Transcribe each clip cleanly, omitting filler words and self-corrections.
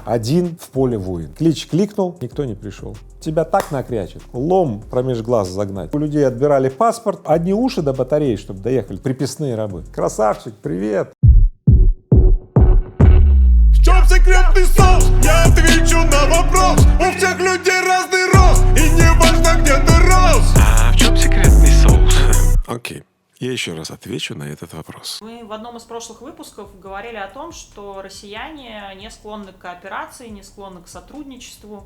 Один в поле воин. Клич кликнул, никто не пришел. Тебя так накрячит, лом промеж глаз загнать. У людей отбирали паспорт, одни уши до батареи, чтобы доехали, приписные рабы. Красавчик, привет! В чем секретный соус? Я отвечу на вопрос. У всех людей разный рост, и не важно, где ты рос. А в чем секретный соус? Окей. Я еще раз отвечу на этот вопрос. Мы в одном из прошлых выпусков говорили о том, что россияне не склонны к кооперации, не склонны к сотрудничеству.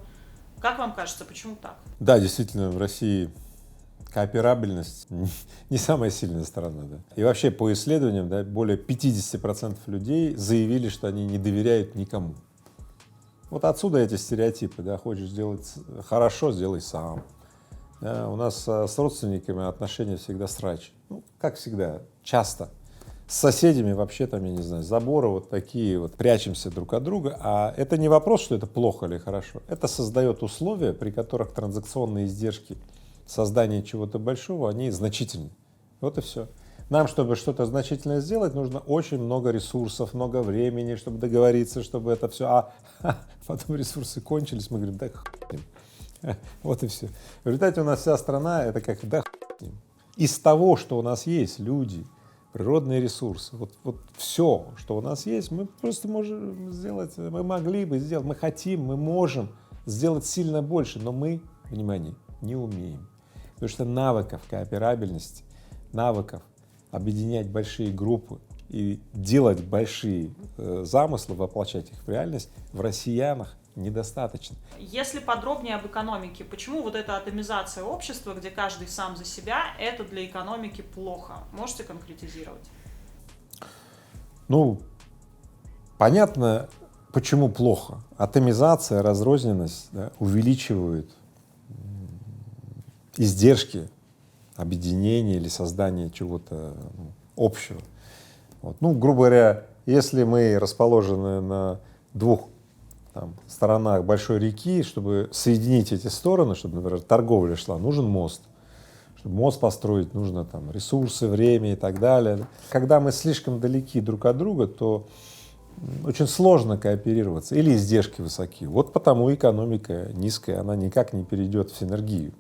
Как вам кажется, почему так? Да, действительно, в России кооперабельность не самая сильная сторона. Да? И вообще по исследованиям, да, более 50% людей заявили, что они не доверяют никому. Вот отсюда эти стереотипы. Да? Хочешь сделать хорошо, сделай сам. Да? У нас с родственниками отношения всегда срач. Ну, как всегда, часто. С соседями вообще там, я не знаю, заборы вот такие вот, прячемся друг от друга. А это не вопрос, что это плохо или хорошо. Это создает условия, при которых транзакционные издержки создания чего-то большого, они значительны. Вот и все. Нам, чтобы что-то значительное сделать, нужно очень много ресурсов, много времени, чтобы договориться, чтобы это все. А потом ресурсы кончились, мы говорим, да хуй. Вот и все. В результате у нас вся страна, это как да хуй. Из того, что у нас есть, люди, природные ресурсы, вот все, что у нас есть, мы просто можем сделать, мы могли бы сделать, мы хотим, мы можем сделать сильно больше, но мы, внимание, не умеем. Потому что навыков кооперабельности, навыков объединять большие группы и делать большие замыслы, воплощать их в реальность в россиянах недостаточно. Если подробнее об экономике, почему вот эта атомизация общества, где каждый сам за себя, это для экономики плохо? Можете конкретизировать? Ну, понятно, почему плохо. Атомизация, разрозненность, да, увеличивают издержки объединения или создания чего-то общего. Вот. Ну, грубо говоря, если мы расположены на двух сторонах большой реки, чтобы соединить эти стороны, чтобы, например, торговля шла, нужен мост. Чтобы мост построить, нужно там ресурсы, время и так далее. Когда мы слишком далеки друг от друга, то очень сложно кооперироваться или издержки высоки. Вот потому экономика низкая, она никак не перейдет в синергию.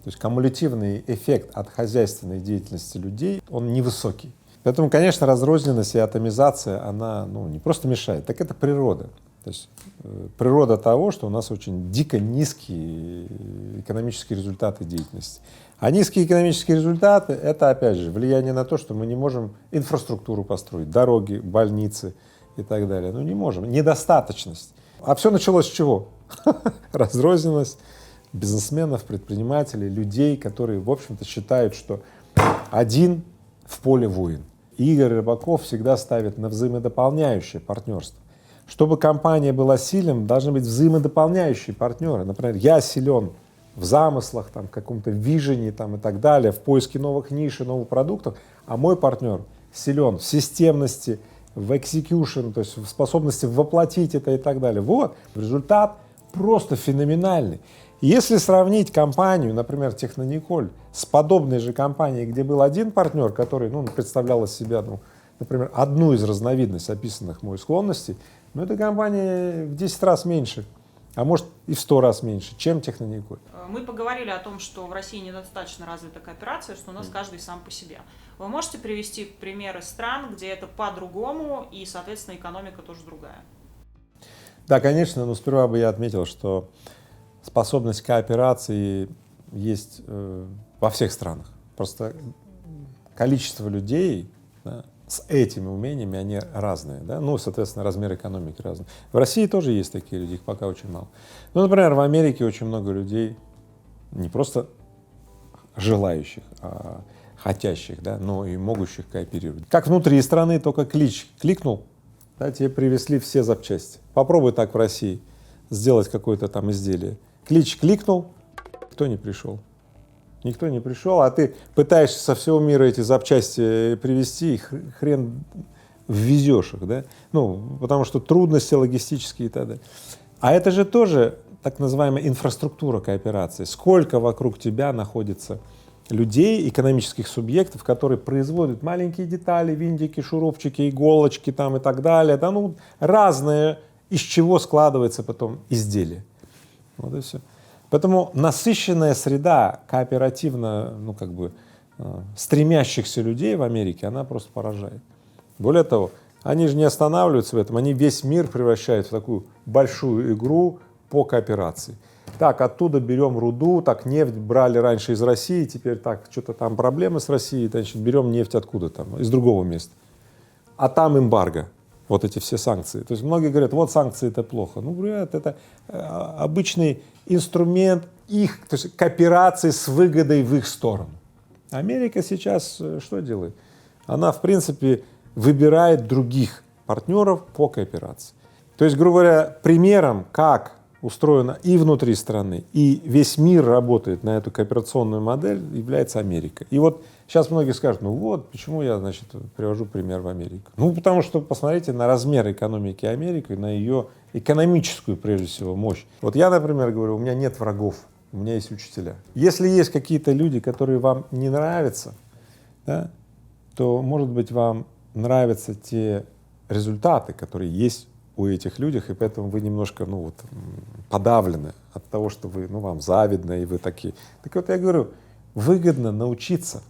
То есть кумулятивный эффект от хозяйственной деятельности людей, он невысокий. Поэтому, конечно, разрозненность и атомизация, она не просто мешает, так это природа. То есть природа того, что у нас очень дико низкие экономические результаты деятельности. А низкие экономические результаты — это, опять же, влияние на то, что мы не можем инфраструктуру построить, дороги, больницы и так далее. Не можем. Недостаточность. А все началось с чего? Разрозненность бизнесменов, предпринимателей, людей, которые, в общем-то, считают, что один в поле воин. Игорь Рыбаков всегда ставит на взаимодополняющее партнерство. Чтобы компания была сильным, должны быть взаимодополняющие партнеры. Например, я силен в замыслах, в каком-то вижении и так далее, в поиске новых ниш и новых продуктов, а мой партнер силен в системности, в execution, то есть в способности воплотить это и так далее. Вот, результат просто феноменальный. Если сравнить компанию, например, Технониколь, с подобной же компанией, где был один партнер, который представлял из себя, например, одну из разновидностей описанных мной склонностей, эта компания в 10 раз меньше, а может и в 100 раз меньше, чем Технониколь. Мы поговорили о том, что в России недостаточно развита кооперация, что у нас каждый сам по себе. Вы можете привести примеры стран, где это по-другому и, соответственно, экономика тоже другая? Да, конечно, но сперва бы я отметил, что способность кооперации есть во всех странах. Просто количество людей, да, с этими умениями, они разные, да? Соответственно, размер экономики разный. В России тоже есть такие люди, их пока очень мало. Например, в Америке очень много людей, не просто желающих, а хотящих, да, но и могущих кооперировать. Как внутри страны, только клич кликнул, да, тебе привезли все запчасти. Попробуй так в России сделать какое-то там изделие. Клич кликнул, никто не пришел. Никто не пришел, а ты пытаешься со всего мира эти запчасти привезти, и хрен ввезешь их, да? Потому что трудности логистические и так далее. А это же тоже так называемая инфраструктура кооперации. Сколько вокруг тебя находится людей, экономических субъектов, которые производят маленькие детали, винтики, шурупчики, иголочки и так далее. Да, разные из чего складывается потом изделие. Вот и все. Поэтому насыщенная среда кооперативно, ну как бы стремящихся людей в Америке, она просто поражает. Более того, они же не останавливаются в этом, они весь мир превращают в такую большую игру по кооперации. Так, оттуда берем руду, так, нефть брали раньше из России, теперь так, что-то там проблемы с Россией, значит, берем нефть откуда там, из другого места. А там эмбарго, вот эти все санкции. То есть многие говорят, вот санкции это плохо. Ну, говорят, это обычный инструмент их, то есть кооперации с выгодой в их сторону. Америка сейчас что делает? Она, в принципе, выбирает других партнеров по кооперации. То есть, грубо говоря, примером, как устроена и внутри страны, и весь мир работает на эту кооперационную модель, является Америка. И вот сейчас многие скажут, ну вот, почему я, значит, привожу пример в Америку. Ну, потому что посмотрите на размер экономики Америки, на ее экономическую, прежде всего, мощь. Вот я, например, говорю, у меня нет врагов, у меня есть учителя. Если есть какие-то люди, которые вам не нравятся, да, то, может быть, вам нравятся те результаты, которые есть у этих людей, и поэтому вы немножко, ну вот, подавлены от того, что вы, ну, вам завидно, и вы такие. Так вот, я говорю, выгодно научиться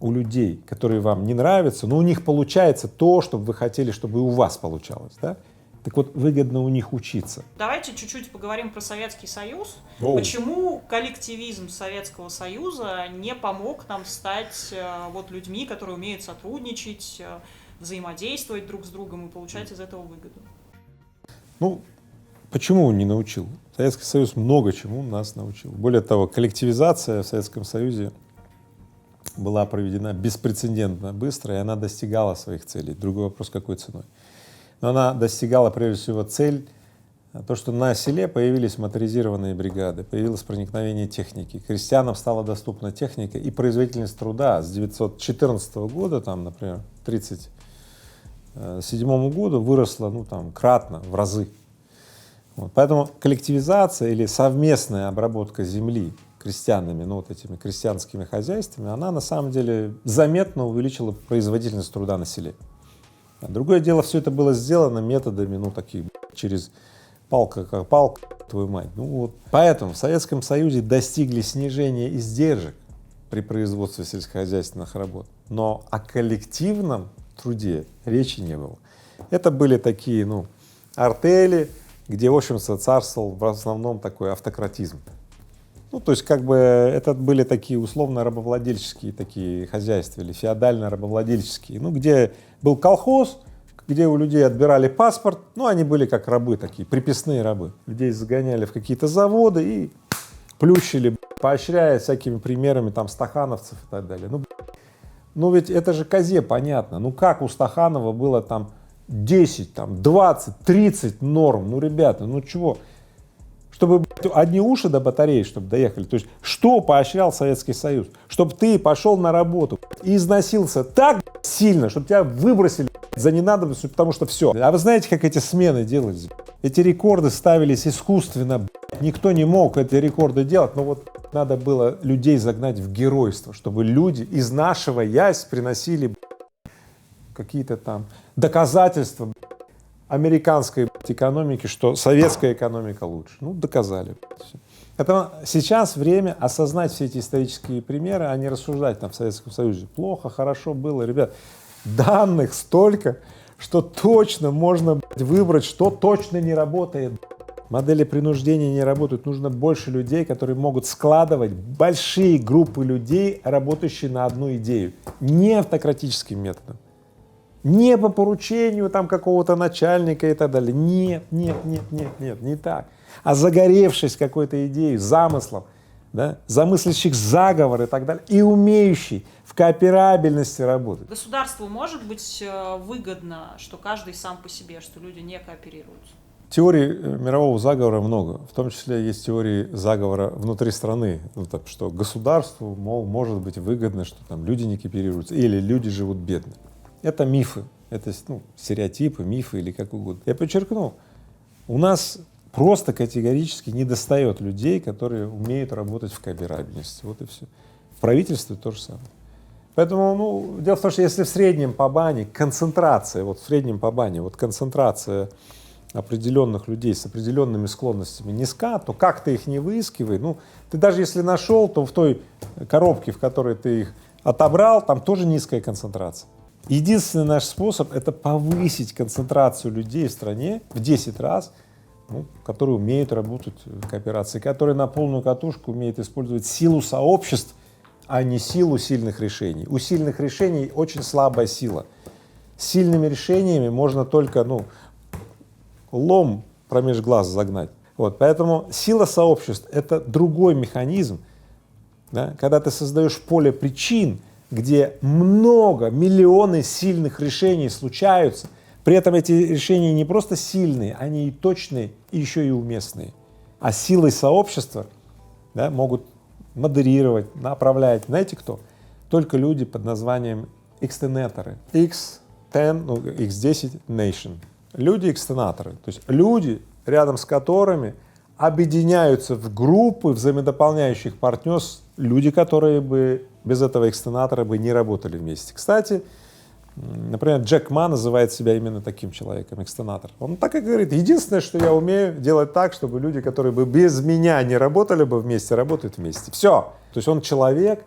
у людей, которые вам не нравятся, но у них получается то, что вы хотели, чтобы и у вас получалось, да? Так вот, выгодно у них учиться. Давайте чуть-чуть поговорим про Советский Союз. Оу. Почему коллективизм Советского Союза не помог нам стать вот людьми, которые умеют сотрудничать, взаимодействовать друг с другом и получать из этого выгоду? Ну, почему он не научил? Советский Союз много чему нас научил. Более того, коллективизация в Советском Союзе была проведена беспрецедентно быстро, и она достигала своих целей. Другой вопрос, какой ценой. Но она достигала прежде всего цель, то, что на селе появились моторизированные бригады, появилось проникновение техники, крестьянам стала доступна техника и производительность труда с 1914 года, там, например, к 1937 году выросла, ну, там, кратно, в разы. Вот. Поэтому коллективизация или совместная обработка земли крестьянами, ну, вот этими крестьянскими хозяйствами, она на самом деле заметно увеличила производительность труда на селе. А другое дело, все это было сделано методами, ну, таких, через палка как палка, твою мать. Ну вот. Поэтому в Советском Союзе достигли снижения издержек при производстве сельскохозяйственных работ, но о коллективном труде речи не было. Это были такие, ну, артели, где, в общем-то, царствовал в основном такой автократизм. Ну, то есть, как бы, это были такие условно-рабовладельческие такие хозяйства или феодально-рабовладельческие, ну, где был колхоз, где у людей отбирали паспорт, ну, они были как рабы такие, приписные рабы. Людей загоняли в какие-то заводы и плющили, поощряя всякими примерами там стахановцев и так далее. Ну ведь это же козе понятно, ну как у Стаханова было там 10, там 20, 30 норм, ну, ребята, ну чего? Чтобы одни уши до батареи, чтобы доехали. То есть что поощрял Советский Союз? Чтобы ты пошел на работу и износился так сильно, чтобы тебя выбросили за ненадобностью, потому что все. А вы знаете, как эти смены делались? Эти рекорды ставились искусственно. Никто не мог эти рекорды делать, но вот надо было людей загнать в геройство, чтобы люди, изнашиваясь, приносили какие-то там доказательства американской экономики, что советская экономика лучше. Ну, доказали. Это сейчас время осознать все эти исторические примеры, а не рассуждать там в Советском Союзе. Плохо, хорошо было. Ребят, данных столько, что точно можно выбрать, что точно не работает. Модели принуждения не работают. Нужно больше людей, которые могут складывать большие группы людей, работающие на одну идею. Не автократическим методом. Не по поручению там какого-то начальника и так далее. Нет, не так. А загоревшись какой-то идеей, замыслом, да, замыслящих заговор и так далее, и умеющий в кооперабельности работать. Государству может быть выгодно, что каждый сам по себе, что люди не кооперируются? Теорий мирового заговора много, в том числе есть теории заговора внутри страны, ну, так, что государству, мол, может быть выгодно, что там люди не кооперируются или люди живут бедно. Это мифы, это, ну, стереотипы, мифы или как угодно. Я подчеркну, у нас просто категорически недостает людей, которые умеют работать в кооперабельности. Вот и все. В правительстве то же самое. Поэтому, ну, дело в том, что если в среднем по бане концентрация, вот в среднем по бане, вот концентрация определенных людей с определенными склонностями низка, то как ты их не выискивай, ну, ты даже если нашел, то в той коробке, в которой ты их отобрал, там тоже низкая концентрация. Единственный наш способ — это повысить концентрацию людей в стране в 10 раз, ну, которые умеют работать в кооперации, которые на полную катушку умеют использовать силу сообществ, а не силу сильных решений. У сильных решений очень слабая сила. С сильными решениями можно только, ну, лом промеж глаз загнать. Вот, поэтому сила сообществ — это другой механизм, да, когда ты создаешь поле причин, где много, миллионы сильных решений случаются, при этом эти решения не просто сильные, они и точные, и еще и уместные. А силой сообщества, да, могут модерировать, направлять, знаете кто? Только люди под названием экстенаторы. X10, ну, X10 Nation. Люди-экстенаторы, то есть люди, рядом с которыми объединяются в группы взаимодополняющих партнерств, люди, которые бы без этого экстенатора бы не работали вместе. Кстати, например, Джек Ма называет себя именно таким человеком, экстенатор. Он так и говорит: единственное, что я умею делать так, чтобы люди, которые бы без меня не работали бы вместе, работают вместе. Все. То есть он человек,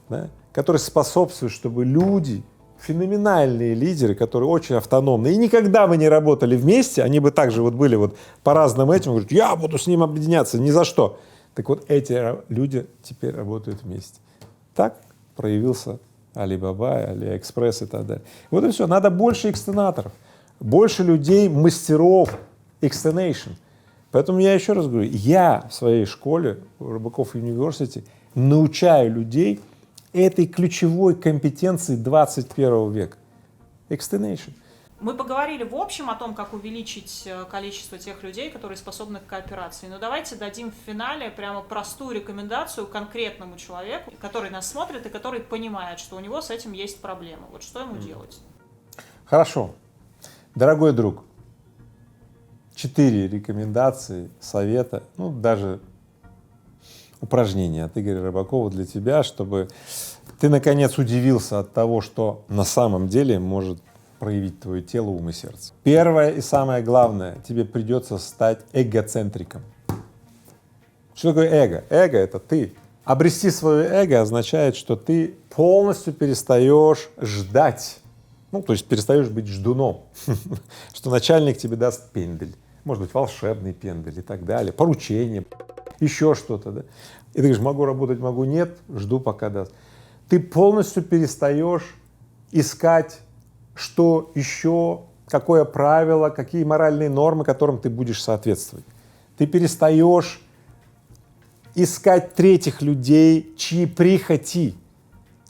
да, который способствует, чтобы люди, феноменальные лидеры, которые очень автономны, и никогда бы не работали вместе, они бы также вот были вот по разным этим, говорят: я буду с ним объединяться, ни за что. Так вот, эти люди теперь работают вместе. Так проявился Alibaba, AliExpress и так далее. Вот и все. Надо больше экстенаторов, больше людей, мастеров экстенейшн. Поэтому я еще раз говорю, я в своей школе, Рыбаков University, научаю людей этой ключевой компетенции 21 века — экстенейшн. Мы поговорили в общем о том, как увеличить количество тех людей, которые способны к кооперации. Но давайте дадим в финале прямо простую рекомендацию конкретному человеку, который нас смотрит и который понимает, что у него с этим есть проблемы. Вот что ему делать? Хорошо. Дорогой друг, 4 рекомендации, совета, ну даже упражнения от Игоря Рыбакова для тебя, чтобы ты наконец удивился от того, что на самом деле может проявить твое тело, ум и сердце. Первое и самое главное, тебе придется стать эгоцентриком. Что такое эго? Эго — это ты. Обрести свое эго означает, что ты полностью перестаешь ждать, ну, то есть перестаешь быть ждуном, что начальник тебе даст пендель, может быть, волшебный пендель и так далее, поручение, еще что-то, да? И ты говоришь: могу работать, могу нет, жду, пока даст. Ты полностью перестаешь искать, что еще, какое правило, какие моральные нормы, которым ты будешь соответствовать. Ты перестаешь искать третьих людей, чьи прихоти,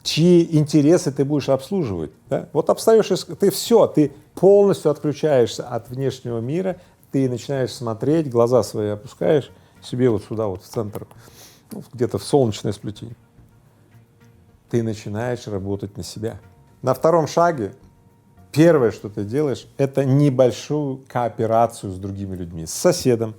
чьи интересы ты будешь обслуживать. Да? Вот обстаешь, ты все, ты полностью отключаешься от внешнего мира, ты начинаешь смотреть, глаза свои опускаешь себе вот сюда, вот в центр, ну, где-то в солнечное сплетение. Ты начинаешь работать на себя. На втором шаге первое, что ты делаешь, это небольшую кооперацию с другими людьми, с соседом,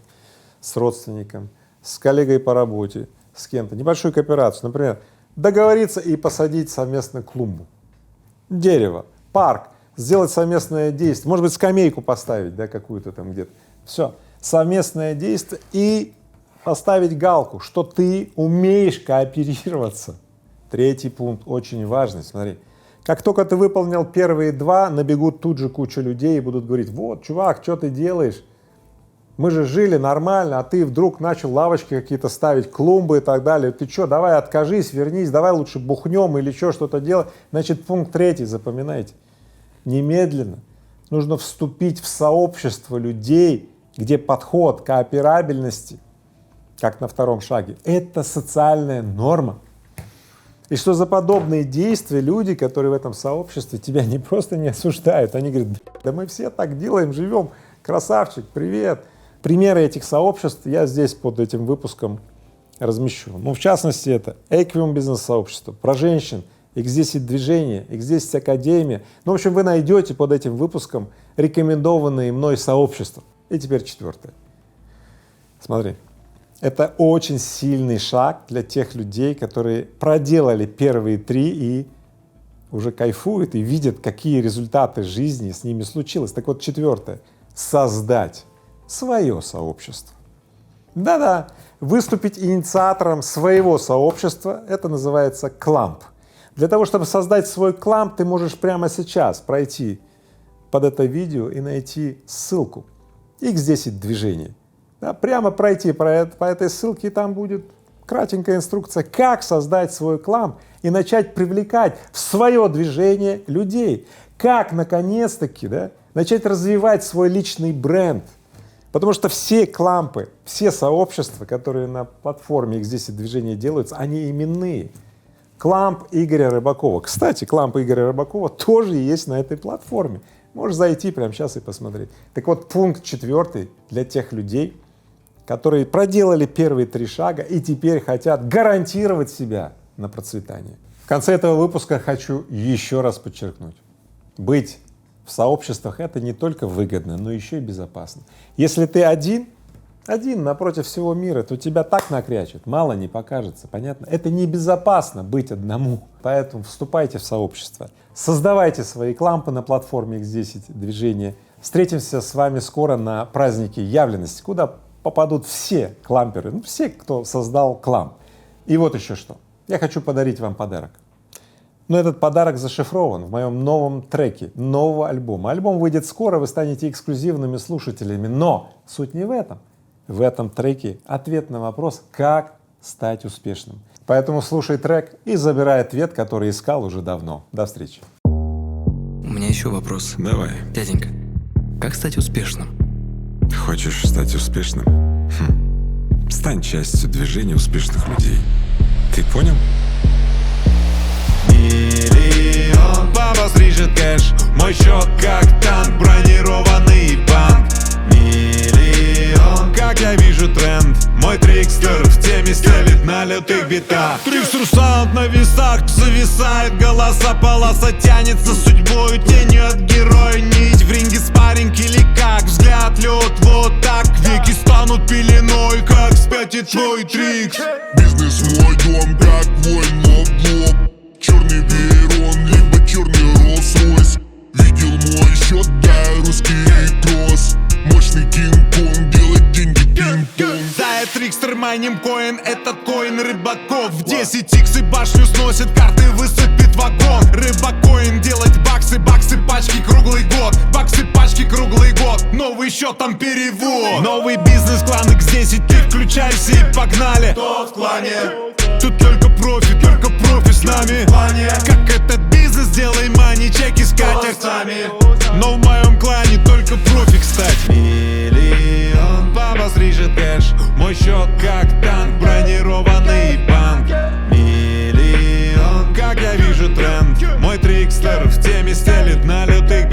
с родственником, с коллегой по работе, с кем-то. Небольшую кооперацию, например, договориться и посадить совместно клумбу, дерево, парк, сделать совместное действие, может быть, скамейку поставить, да, какую-то там где-то. Все, совместное действие и поставить галку, что ты умеешь кооперироваться. Третий пункт очень важный, смотри. Как только ты выполнил первые 2, набегут тут же куча людей и будут говорить: вот, чувак, что ты делаешь? Мы же жили нормально, а ты вдруг начал лавочки какие-то ставить, клумбы и так далее. Ты что, давай откажись, вернись, давай лучше бухнем или еще что-то делать. Значит, пункт 3, запоминайте. Немедленно нужно вступить в сообщество людей, где подход кооперабельности, как на втором шаге, это социальная норма. И что за подобные действия люди, которые в этом сообществе, тебя не просто не осуждают, они говорят: да мы все так делаем, живем, красавчик, привет. Примеры этих сообществ я здесь под этим выпуском размещу. Ну, в частности, это Equium бизнес-сообщество, про женщин, X10 движение, X10 академия. Ну, в общем, вы найдете под этим выпуском рекомендованные мной сообщества. И теперь 4. Смотри. Это очень сильный шаг для тех людей, которые проделали первые 3 и уже кайфуют и видят, какие результаты жизни с ними случилось. Так вот, 4. Создать свое сообщество. Да-да, выступить инициатором своего сообщества — это называется кламп. Для того, чтобы создать свой кламп, ты можешь прямо сейчас пройти под это видео и найти ссылку X10 движений. Да, прямо пройти по этой ссылке, и там будет кратенькая инструкция, как создать свой кламп и начать привлекать в свое движение людей. Как, наконец-таки, да, начать развивать свой личный бренд. Потому что все клампы, все сообщества, которые на платформе X10 движения делаются, они именные. Кламп Игоря Рыбакова. Кстати, кламп Игоря Рыбакова тоже есть на этой платформе. Можешь зайти прямо сейчас и посмотреть. Так вот, пункт 4 для тех людей, которые проделали первые 3 шага и теперь хотят гарантировать себя на процветание. В конце этого выпуска хочу еще раз подчеркнуть. Быть в сообществах — это не только выгодно, но еще и безопасно. Если ты один напротив всего мира, то тебя так накрячат, мало не покажется, понятно? Это небезопасно быть одному, поэтому вступайте в сообщество, создавайте свои клампы на платформе X10 движения. Встретимся с вами скоро на празднике явленности, куда попадут все кламперы, все, кто создал кламп. И вот еще что. Я хочу подарить вам подарок. Но этот подарок зашифрован в моем новом треке, нового альбома. Альбом выйдет скоро, вы станете эксклюзивными слушателями. Но суть не в этом. В этом треке ответ на вопрос, как стать успешным. Поэтому слушай трек и забирай ответ, который искал уже давно. До встречи. У меня еще вопрос. Давай. Дяденька, как стать успешным? Хочешь стать успешным? Стань частью движения успешных людей. Ты понял? Миллион, папа стрижет кэш, мой счет как танк, бронированный банк. Миллион, как я вижу тренд, мой трикстер в теме стелит на лютых битах. Трикстер саунд на весах, зависает голоса, полоса тянется судьбою, тенью от героя. Нить в ринге спарринг или как взгляд лед, вот так веки станут пеленой, как спятит твой трикс. Бизнес мой дом, как воин лоб в лоб. Черный Вейрон, либо черный Роллс-Ройс. Видел мой счет, да, русский кросс. Мощный Кинг-Конг, делать деньги пинг-понг. Да, я трикстер, майним коин, этот коин Рыбаков. В 10 икс и башню сносит, карты высыпет вагон. Рыбакоин, делать баксы, баксы пачки круглый год. Баксы пачки круглый год, новый счет там перевод. Новый бизнес-клан X10, ты включайся и погнали. Тот в клане. Тут только профи с нами. Как этот бизнес, делай мани, чеки скатерть. Но в моем клане только профи, кстати. Миллион, папа стрижет кэш, мой счет как танк, бронированный банк. Миллион, как я вижу тренд, мой трикстер в теме стелит на лютых